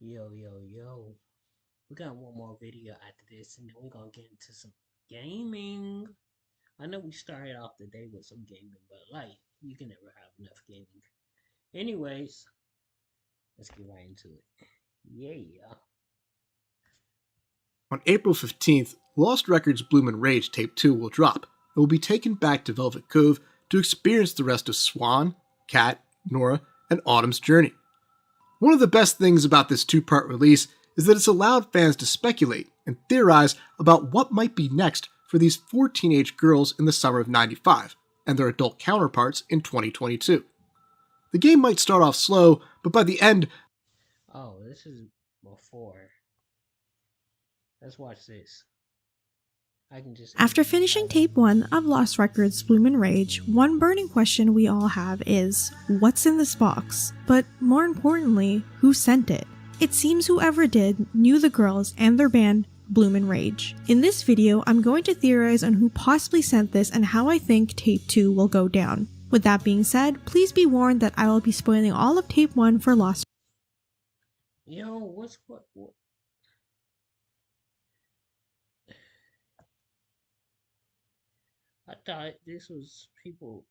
Yo, yo, yo. We got one more video after this, and then we're gonna get into some gaming. I know we started off the day with some gaming, but like, you can never have enough gaming. Anyways, let's get right into it. Yeah. On April 15th, Lost Records Bloom and Rage Tape 2 will drop and will be taken back to Velvet Cove to experience the rest of Swan, Kat, Nora, and Autumn's journey. One of the best things about this two-part release is that it's allowed fans to speculate and theorize about what might be next for these four teenage girls in the summer of '95 and their adult counterparts in 2022. The game might start off slow, but by the end, Oh, this is before. Let's watch this. I can just After imagine finishing how long tape 1 of Lost Records Bloom and Rage, one burning question we all have is, what's in this box? But more importantly, who sent it? It seems whoever did knew the girls and their band Bloom and Rage. In this video, I'm going to theorize on who possibly sent this and how I think tape 2 will go down. With that being said, please be warned that I will be spoiling all of tape 1 for Lost. Yo, what? I thought this was people.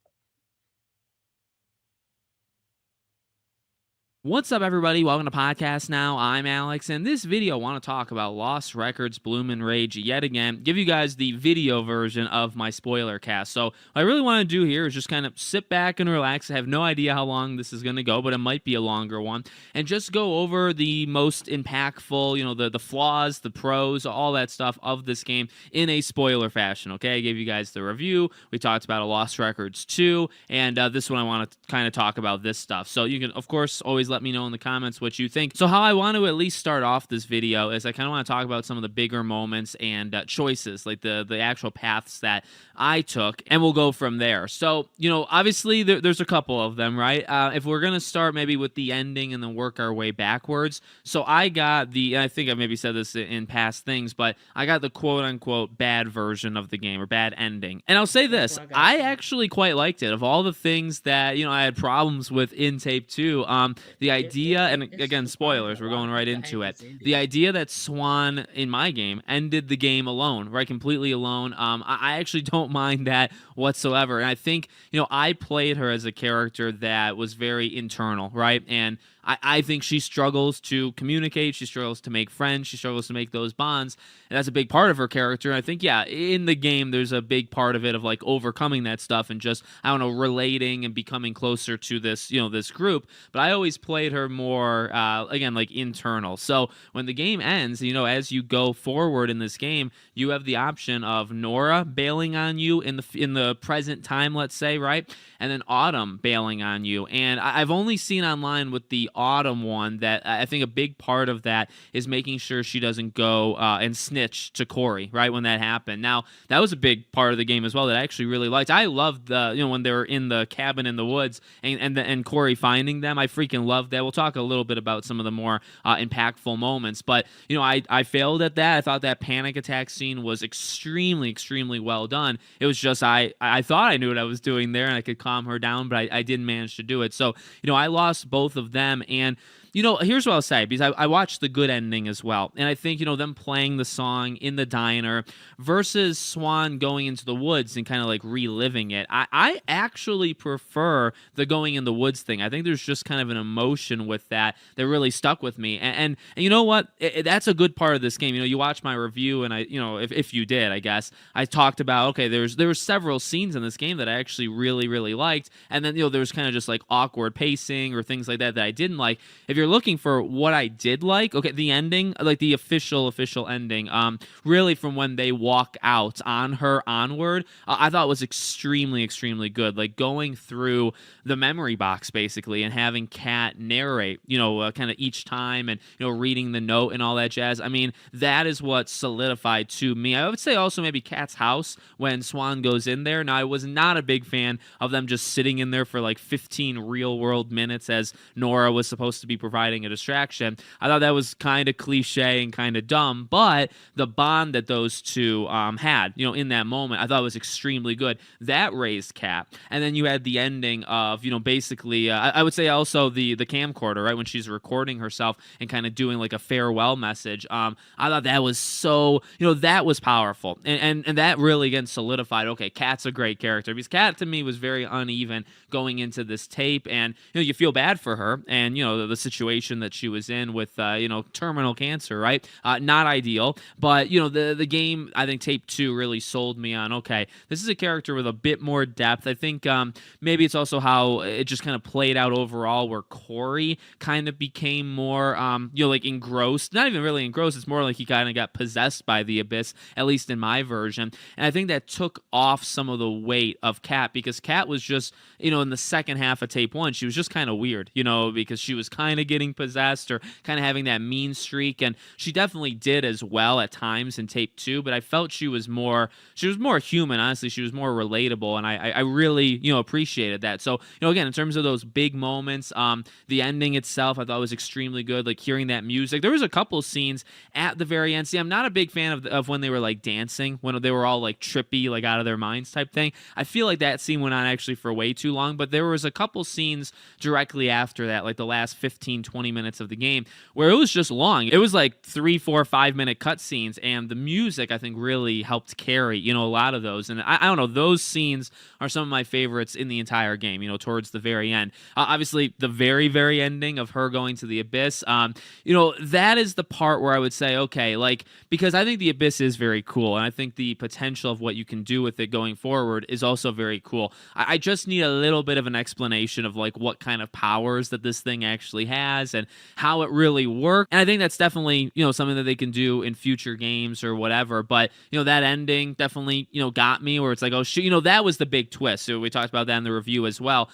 What's up, everybody? Welcome to Podcast Now. I'm Alex, and this video I want to talk about Lost Records Bloom and Rage yet again. Give you guys the video version of my spoiler cast. So what I really want to do here is just kind of sit back and relax. I have no idea how long this is going to go, but it might be a longer one. And just go over the most impactful, the flaws, the pros, all that stuff of this game in a spoiler fashion, okay? I gave you guys the review. We talked about a Lost Records 2, and this one I want to kind of talk about this stuff. So you can, of course, always let me know in the comments what you think. So how I want to at least start off this video is I kind of want to talk about some of the bigger moments and choices, like the actual paths that I took, and we'll go from there. So, obviously there's a couple of them, right? If we're going to start maybe with the ending and then work our way backwards. So I got I think I maybe said this in past things, but I got the quote-unquote bad version of the game, or bad ending. And I'll say this, I actually quite liked it. Of all the things that, I had problems with in tape 2, the idea, and again, spoilers, we're going right into it. The idea that Swan, in my game, ended the game alone, right? Completely alone. I actually don't mind that whatsoever. And I think, I played her as a character that was very internal, right? And I think she struggles to communicate. She struggles to make friends. She struggles to make those bonds. And that's a big part of her character. And I think, yeah, in the game, there's a big part of it of like overcoming that stuff and just, I don't know, relating and becoming closer to this, this group. But I always played her more, again, like internal. So when the game ends, as you go forward in this game, you have the option of Nora bailing on you in the present time, let's say, right? And then Autumn bailing on you. And I've only seen online with the Autumn one that I think a big part of that is making sure she doesn't go and snitch to Corey, right, when that happened. Now, that was a big part of the game as well that I actually really liked. I loved when they were in the cabin in the woods and Corey finding them. I freaking loved that. We'll talk a little bit about some of the more impactful moments. But, I failed at that. I thought that panic attack scene was extremely, extremely well done. It was just I thought I knew what I was doing there and I could calm her down, but I didn't manage to do it. So, I lost both of them. And here's what I'll say, because I watched the good ending as well. And I think, them playing the song in the diner versus Swan going into the woods and kind of like reliving it. I actually prefer the going in the woods thing. I think there's just kind of an emotion with that really stuck with me. And you know what? That's a good part of this game. You watch my review and if you did, I guess, I talked about, okay, there were several scenes in this game that I actually really, really liked. And then, there was kind of just like awkward pacing or things like that I didn't like. If you're looking for what I did like, okay, the ending, like the official ending, really from when they walk out on her onward, I thought was extremely, extremely good. Like going through the memory box basically and having Kat narrate, kind of each time and, reading the note and all that jazz. I mean, that is what solidified to me. I would say also maybe Kat's house when Swan goes in there. Now, I was not a big fan of them just sitting in there for like 15 real world minutes as Nora was supposed to be providing a distraction. I thought that was kind of cliche and kind of dumb, but the bond that those two had, in that moment, I thought was extremely good. That raised Kat. And then you had the ending of, basically, I would say also the camcorder, right, when she's recording herself and kind of doing like a farewell message. I thought that was so, that was powerful, and that really again solidified. Okay, Kat's a great character, because Kat to me was very uneven going into this tape, and you feel bad for her, and the situation that she was in with terminal cancer, right? Not ideal, but the game, I think tape 2 really sold me on, okay, this is a character with a bit more depth. I think maybe it's also how it just kind of played out overall, where Corey kind of became more like engrossed, not even really engrossed, it's more like he kind of got possessed by the Abyss, at least in my version. And I think that took off some of the weight of Kat, because Kat was just, in the second half of tape 1, she was just kind of weird, because she was kind of getting possessed or kind of having that mean streak, and she definitely did as well at times in tape 2, but I felt she was more human, honestly. She was more relatable, and I really, appreciated that. So, again, in terms of those big moments, the ending itself I thought was extremely good, like hearing that music. There was a couple scenes at the very end. See, I'm not a big fan of when they were like dancing, when they were all like trippy, like out of their minds type thing. I feel like that scene went on actually for way too long, but there was a couple scenes directly after that, like the last 15-20 minutes of the game, where it was just long. It was like 3, 4, 5-minute cutscenes, and the music I think really helped carry a lot of those. And I don't know, those scenes are some of my favorites in the entire game, towards the very end. Obviously the very, very ending of her going to the Abyss, that is the part where I would say, okay, like, because I think the Abyss is very cool, and I think the potential of what you can do with it going forward is also very cool. I just need a little bit of an explanation of like what kind of powers that this thing actually has and how it really works. And I think that's definitely, something that they can do in future games or whatever. But, that ending definitely, got me, where it's like, oh, shoot, that was the big twist. So we talked about that in the review as well.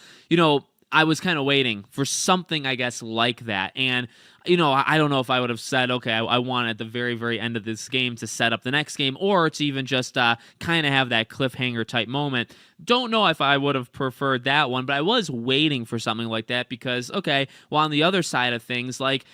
I was kind of waiting for something, I guess, like that. And, I don't know if I would have said, okay, I want at the very, very end of this game to set up the next game, or to even just kind of have that cliffhanger type moment. Don't know if I would have preferred that one, but I was waiting for something like that because, okay, well, on the other side of things, like,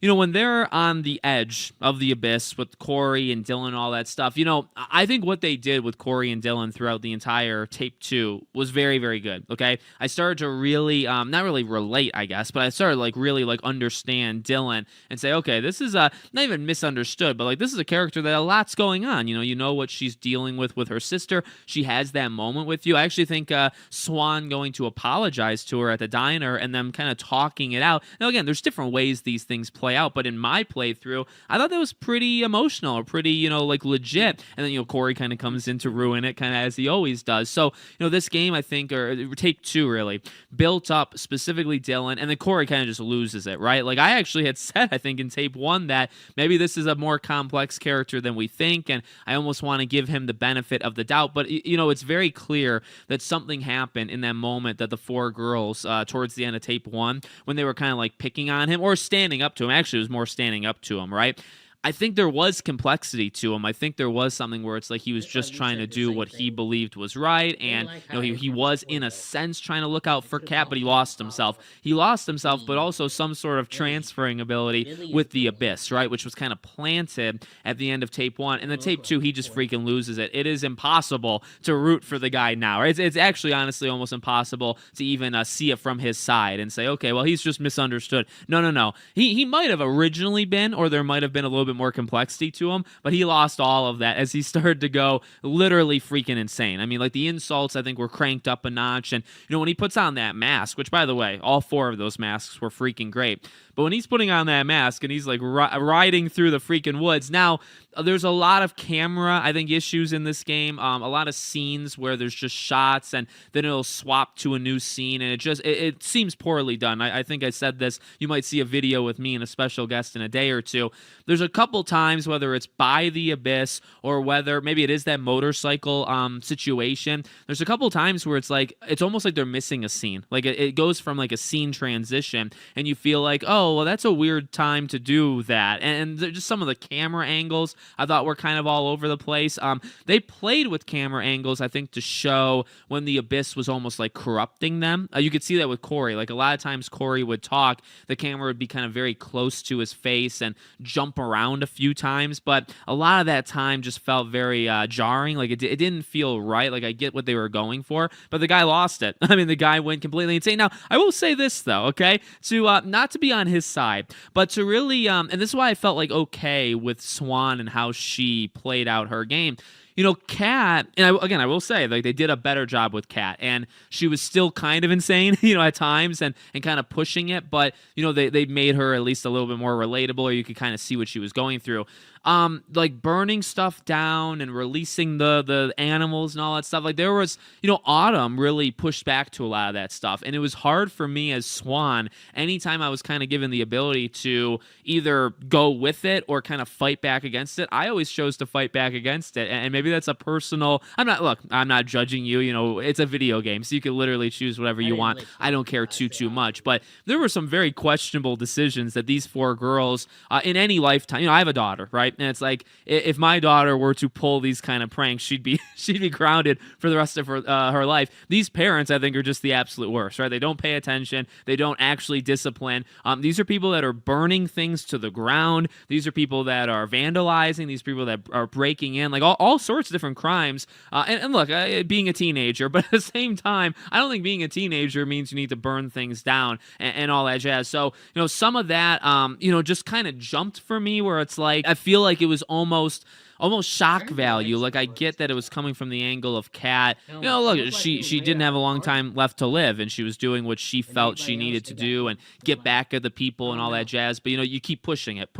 when they're on the edge of the Abyss with Corey and Dylan and all that stuff, I think what they did with Corey and Dylan throughout the entire tape 2 was very, very good, okay? I started to really, not really relate, I guess, but I started like really like understand Dylan and say, okay, this is not even misunderstood, but like this is a character that a lot's going on. You know what she's dealing with her sister. She has that moment with you. I actually think Swan going to apologize to her at the diner and them kind of talking it out. Now, again, there's different ways these things play out, but in my playthrough I thought that was pretty emotional, or pretty like legit. And then Corey kind of comes in to ruin it, kind of as he always does. So this game, I think, or tape 2 really built up specifically Dylan, and then Corey kind of just loses it, right? Like I actually had said, I think in tape 1, that maybe this is a more complex character than we think, and I almost want to give him the benefit of the doubt. But it's very clear that something happened in that moment, that the 4 girls towards the end of tape 1, when they were kind of like picking on him or standing up to him. Actually, it was more standing up to him, right? I think there was complexity to him. I think there was something where it's like he was just trying to do what he believed was right, and he was in a sense trying to look out for Kat, but he lost himself. He lost himself, but also some sort of transferring ability with the Abyss, right, which was kind of planted at the end of tape 1. And then tape 2, he just freaking loses it. It is impossible to root for the guy now, right? It's actually honestly almost impossible to even see it from his side and say, okay, well, he's just misunderstood. No. He might have originally been, or there might have been a little bit more complexity to him, but he lost all of that as he started to go literally freaking insane. I mean, like the insults I think were cranked up a notch, and when he puts on that mask, which by the way, all 4 of those masks were freaking great, but when he's putting on that mask and he's like riding through the freaking woods, now there's a lot of camera, I think, issues in this game. A lot of scenes where there's just shots and then it'll swap to a new scene, and it seems poorly done. I think I said this. You might see a video with me and a special guest in a day or two. There's a couple times, whether it's by the Abyss or whether maybe it is that motorcycle situation, there's a couple times where it's like, it's almost like they're missing a scene. Like it goes from like a scene transition and you feel like, oh, well, that's a weird time to do that. And just some of the camera angles I thought were kind of all over the place. They played with camera angles, I think, to show when the Abyss was almost like corrupting them. You could see that with Corey. Like a lot of times Corey would talk, the camera would be kind of very close to his face and jump around ground a few times, but a lot of that time just felt very jarring. Like it didn't feel right. Like I get what they were going for, but the guy lost it. I mean, the guy went completely insane. Now, I will say this though, okay, to not to be on his side, but to really, and this is why I felt like okay with Swan and how she played out her game. You know, Kat, and I will say, like, they did a better job with Kat, and she was still kind of insane, you know, at times, and kind of pushing it, but, you know, they made her at least a little bit more relatable, or you could kind of see what she was going through. Like burning stuff down and releasing the animals and all that stuff. Like there was, you know, Autumn really pushed back to a lot of that stuff. And it was hard for me as Swan, anytime I was kind of given the ability to either go with it or kind of fight back against it, I always chose to fight back against it. And maybe that's a personal, I'm not judging you, you know, it's a video game, so you can literally choose whatever you want. I don't care too much. But there were some very questionable decisions that these four girls, in any lifetime, you know, I have a daughter, right? And it's like, if my daughter were to pull these kind of pranks, she'd be grounded for the rest of her life. These parents, I think, are just the absolute worst, right? They don't pay attention. They don't actually discipline. These are people that are burning things to the ground. These are people that are vandalizing. These people that are breaking in, like all sorts of different crimes. And look, being a teenager, but at the same time, I don't think being a teenager means you need to burn things down and all that jazz. So, you know, some of that, you know, just kind of jumped for me, where it's like, I feel like it was almost shock value. Like I get that it was coming from the angle of Kat. You know, look, she didn't have a long time left to live, and she was doing what she felt she needed to do and get back at the people and all that jazz. But you know, you keep pushing it,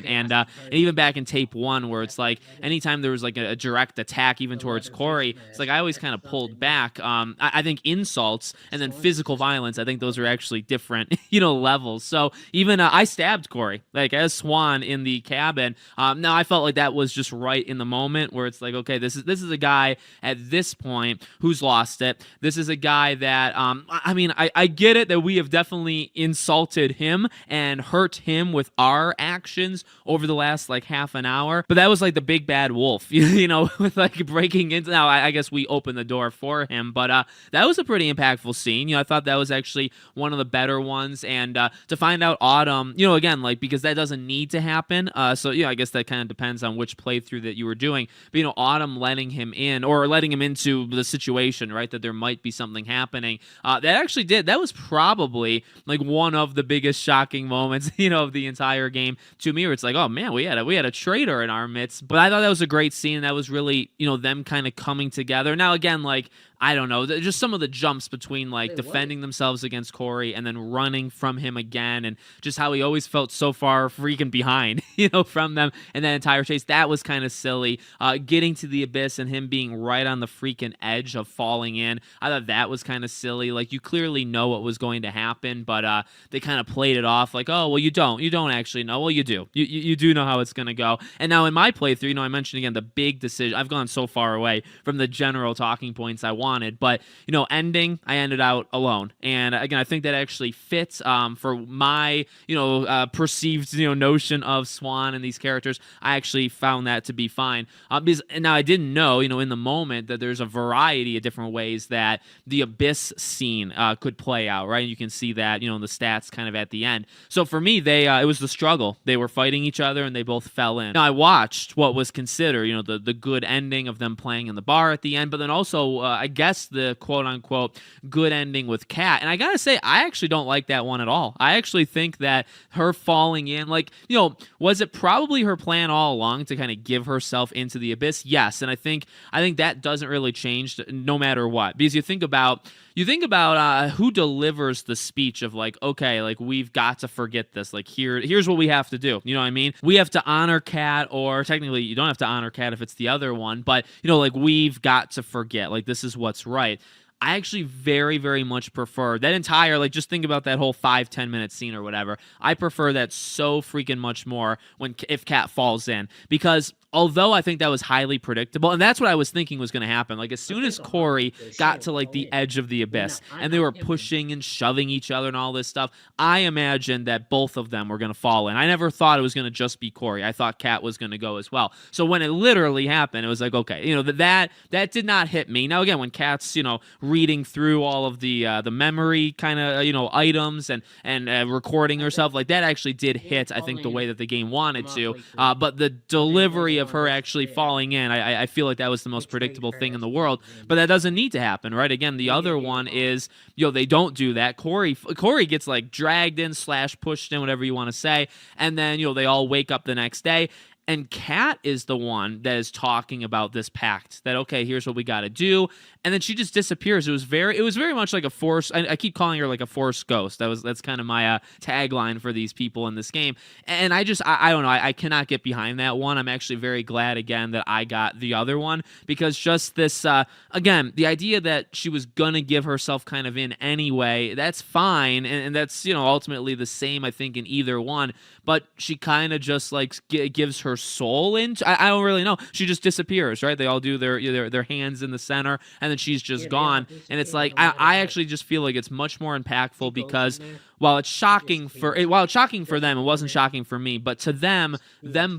and even back in tape 1, where it's like anytime there was like a direct attack, even towards Corey, it's like I always kind of pulled back. I think insults and then physical violence, I think those are actually different, you know, levels. So even I stabbed Corey, like as Swan in the cabin. Now I felt like that was just right in the moment, where it's like, okay, this is a guy at this point who's lost it. This is a guy that I mean, I get it that we have definitely insulted him and hurt him with our actions over the last like half an hour, but that was like the big bad wolf, you know, with like breaking into. Now I guess we opened the door for him, but that was a pretty impactful scene. You know, I thought that was actually one of the better ones, and to find out Autumn, you know, again, like, because that doesn't need to happen, so yeah, I guess that kind of depends on which playthrough that you were doing. But you know, Autumn letting him in, or letting him into the situation, right, that there might be something happening, that actually did. That was probably like one of the biggest shocking moments, you know, of the entire game to me, where it's like, oh man, we had a traitor in our midst. But I thought that was a great scene. That was really, you know, them kind of coming together. Now again, like, I don't know, just some of the jumps between like defending themselves against Corey and then running from him again, and just how he always felt so far freaking behind, you know, from them, and that entire chase, that was kind of silly. Getting to the abyss and him being right on the freaking edge of falling in, I thought that was kind of silly. Like, you clearly know what was going to happen, but they kind of played it off like, oh, well, you don't actually know. Well, you do. You do know how it's going to go. And now in my playthrough, you know, I mentioned again the big decision. I've gone so far away from the general talking points I wanted, but you know, ending, I ended out alone, and again, I think that actually fits for my, you know, perceived, you know, notion of Swan and these characters. I actually found that to be fine, because now I didn't know, you know, in the moment, that there's a variety of different ways that the abyss scene could play out, right? You can see that, you know, in the stats kind of at the end. So for me, it was the struggle. They were fighting each other and they both fell in. Now I watched what was considered, you know, the good ending of them playing in the bar at the end, but then also I guess the quote-unquote good ending with Kat. And I gotta say, I actually don't like that one at all. I actually think that her falling in, like, you know, was it probably her plan all along to kind of give herself into the abyss? Yes, and I think that doesn't really change no matter what, because you think about who delivers the speech of like, okay, like, we've got to forget this, like, here's what we have to do, you know what I mean? We have to honor Kat, or technically you don't have to honor Kat if it's the other one, but you know, like, we've got to forget, like, this is what's right. I actually very, very much prefer that entire, like, just think about that whole 5-10 minute scene or whatever. I prefer that so freaking much more if Kat falls in, because although I think that was highly predictable, and that's what I was thinking was going to happen. Like, as soon as Corey got to like the edge of the abyss and they were pushing and shoving each other and all this stuff, I imagined that both of them were going to fall in. I never thought it was going to just be Corey. I thought Kat was going to go as well. So when it literally happened, it was like, okay, you know, that did not hit me. Now again, when Kat's, you know, reading through all of the memory kind of, you know, items and recording herself, like that actually did hit, I think, the way that the game wanted to. But the delivery of her actually falling in, I feel like that was the most predictable thing in the world. But that doesn't need to happen, right? Again, the other one is, you know, they don't do that. Corey gets like dragged in / pushed in, whatever you want to say, and then, you know, they all wake up the next day. And Kat is the one that is talking about this pact that, okay, here's what we got to do. And then she just disappears. It was very much like a force. I keep calling her like a force ghost. That's kind of my tagline for these people in this game. And I don't know. I cannot get behind that one. I'm actually very glad again that I got the other one, because just this, again, the idea that she was going to give herself kind of in anyway, that's fine. And that's, you know, ultimately the same, I think, in either one. But she kind of just like gives her soul into. I don't really know. She just disappears, right? They all do their hands in the center, and then she's just gone. And it's like I actually just feel like it's much more impactful, because while it's shocking for them, it wasn't shocking for me. But to them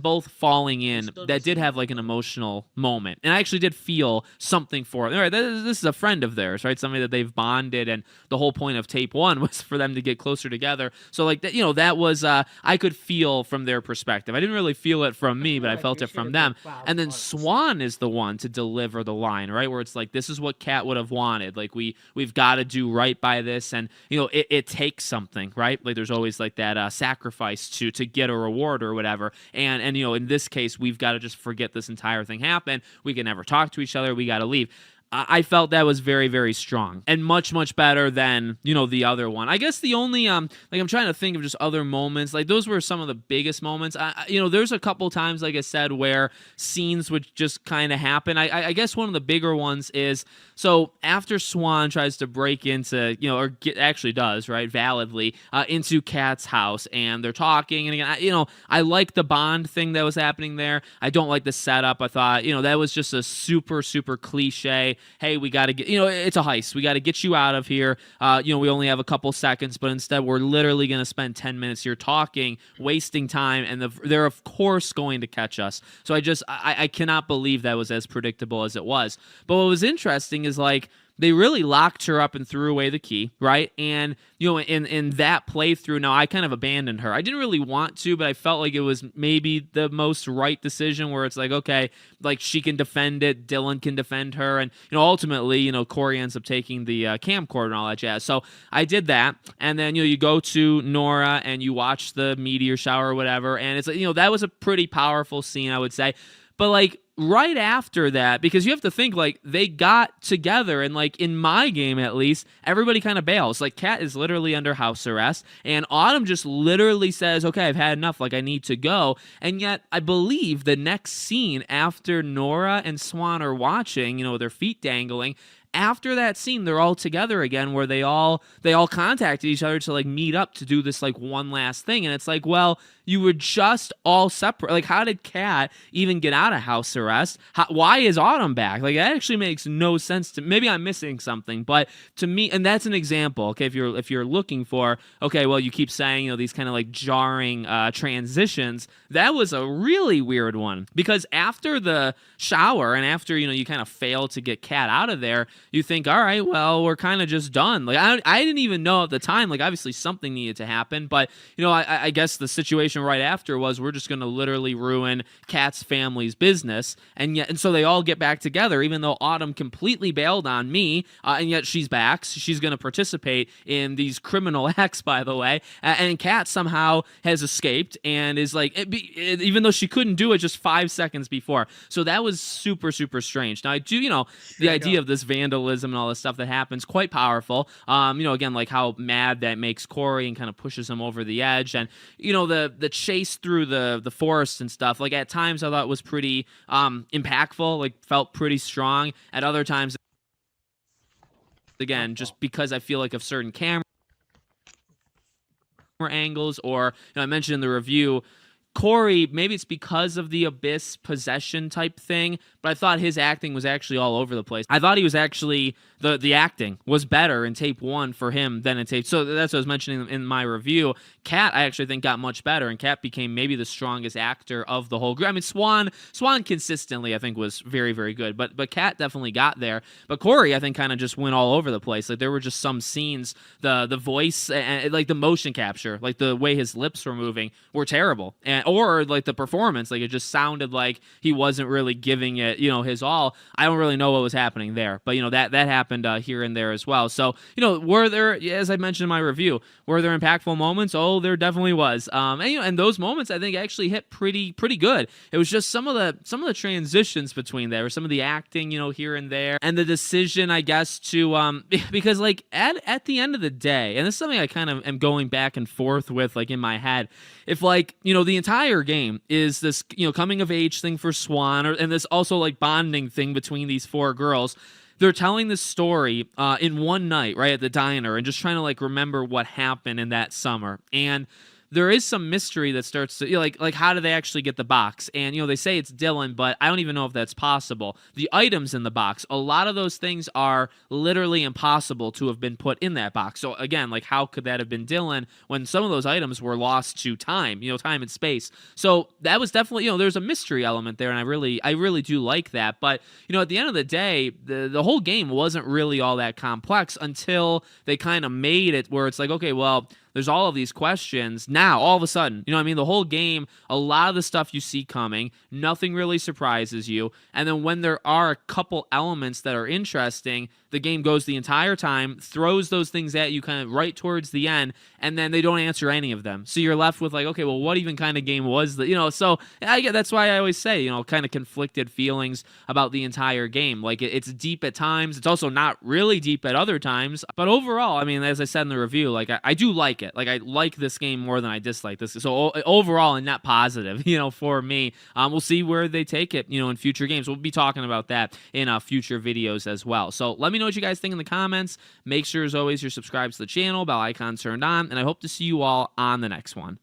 both falling in, that did have like an emotional moment, and I actually did feel something for it. All right, this is a friend of theirs, right? Somebody that they've bonded, and the whole point of tape 1 was for them to get closer together. So like that, you know, that was I could feel from their perspective. I didn't really feel it from me, but I felt it from them. And then Swan is the one to deliver the line, right? Where it's like, this is what Kat would have wanted. Like we've got to do right by this, and you know, it takes something, right? Like there's always like that sacrifice to get a reward or whatever. And you know, in this case, we've got to just forget this entire thing happened. We can never talk to each other. We got to leave. I felt that was very, very strong and much, much better than, you know, the other one. I guess the only, like, I'm trying to think of just other moments. Like, those were some of the biggest moments. You know, there's a couple times, like I said, where scenes would just kind of happen. I guess one of the bigger ones is, so after Swan tries to break into, you know, or actually does, right, validly, into Kat's house, and they're talking, and again, you know, I like the Bond thing that was happening there. I don't like the setup. I thought, you know, that was just a super, super cliche. Hey, we got to get, you know, it's a heist. We got to get you out of here. You know, we only have a couple seconds, but instead we're literally going to spend 10 minutes here talking, wasting time, and they're of course going to catch us. So I cannot believe that was as predictable as it was. But what was interesting is, like, they really locked her up and threw away the key, right? And, you know, in that playthrough, now I kind of abandoned her. I didn't really want to, but I felt like it was maybe the most right decision, where it's like, okay, like, she can defend it, Dylan can defend her, and, you know, ultimately, you know, Corey ends up taking the camcorder and all that jazz. So I did that, and then, you know, you go to Nora and you watch the meteor shower or whatever, and it's like, you know, that was a pretty powerful scene, I would say. But, like, right after that, because you have to think, like, they got together, and, like, in my game at least, everybody kind of bails. Like, Kat is literally under house arrest, and Autumn just literally says, okay, I've had enough, like, I need to go. And yet I believe the next scene, after Nora and Swan are watching, you know, their feet dangling, after that scene, they're all together again, where they all contacted each other to, like, meet up to do this, like, one last thing. And it's like, well, you were just all separate. Like, how did Kat even get out of house arrest? Why is Autumn back? Like, that actually makes no sense to me. Maybe I'm missing something, but to me, and that's an example, okay, if you're looking for, okay, well, you keep saying, you know, these kind of like jarring transitions, that was a really weird one, because after the shower and after, you know, you kind of fail to get Kat out of there, you think, all right, well, we're kind of just done. Like, I didn't even know at the time, like, obviously something needed to happen, but, you know, I guess the situation right after was, we're just going to literally ruin Kat's family's business, and so they all get back together, even though Autumn completely bailed on me, and yet she's back. So she's going to participate in these criminal acts, by the way, and Kat somehow has escaped and is like, even though she couldn't do it just 5 seconds before. So that was super, super strange. Now, I do, you know, the idea of this vandalism and all this stuff that happens, quite powerful. You know, again, like how mad that makes Corey and kind of pushes him over the edge, and, you know, the chase through the forest and stuff, like, at times I thought was pretty impactful, like, felt pretty strong. At other times, again, just because I feel like of certain camera angles, or, you know, I mentioned in the review, Corey, maybe it's because of the Abyss possession type thing, but I thought his acting was actually all over the place. I thought he was actually the acting was better in tape 1 for him than in tape. So that's what I was mentioning in my review. Kat, I actually think got much better, and Kat became maybe the strongest actor of the whole group. I mean, Swan consistently I think was very, very good, but Kat definitely got there. But Corey, I think, kind of just went all over the place. Like there were just some scenes, the voice and like the motion capture, like the way his lips were moving, were terrible, or like the performance, like it just sounded like he wasn't really giving it, his all. I don't really know what was happening there, but that happened here and there as well. So were there, as I mentioned in my review, were there impactful moments? Oh, there definitely was. And those moments I think actually hit pretty good. It was just some of the transitions between there, some of the acting, here and there, and the decision, I guess, to because like at the end of the day, and this is something I kind of am going back and forth with, like in my head, if like the entire game is this coming of age thing for Swan, and this also like bonding thing between these 4 girls. They're telling this story in one night, right, at the diner, and just trying to like remember what happened in that summer. And there is some mystery that starts to like how do they actually get the box? And they say it's Dylan, but I don't even know if that's possible. The items in the box, a lot of those things are literally impossible to have been put in that box. So again, like how could that have been Dylan when some of those items were lost to time, time and space? So that was definitely, there's a mystery element there, and I really do like that. But at the end of the day, the whole game wasn't really all that complex until they kind of made it where it's like, okay, well, there's all of these questions now all of a sudden. The whole game, a lot of the stuff you see coming, nothing really surprises you. And then when there are a couple elements that are interesting, the game goes the entire time, throws those things at you kind of right towards the end, and then they don't answer any of them. So you're left with like, okay, well, what even kind of game was that? So I get, that's why I always say, kind of conflicted feelings about the entire game. Like it's deep at times. It's also not really deep at other times. But overall, I mean, as I said in the review, like I do like it. Like I like this game more than I dislike this. So overall, a net positive, for me. We'll see where they take it, in future games. We'll be talking about that in future videos as well. So let me know what you guys think in the comments. Make sure, as always, you're subscribed to the channel, bell icon turned on, and I hope to see you all on the next one.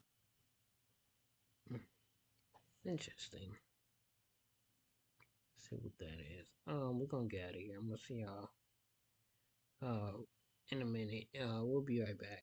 Interesting. Let's see what that is. We're gonna get out of here. I'm gonna see y'all in a minute. We'll be right back.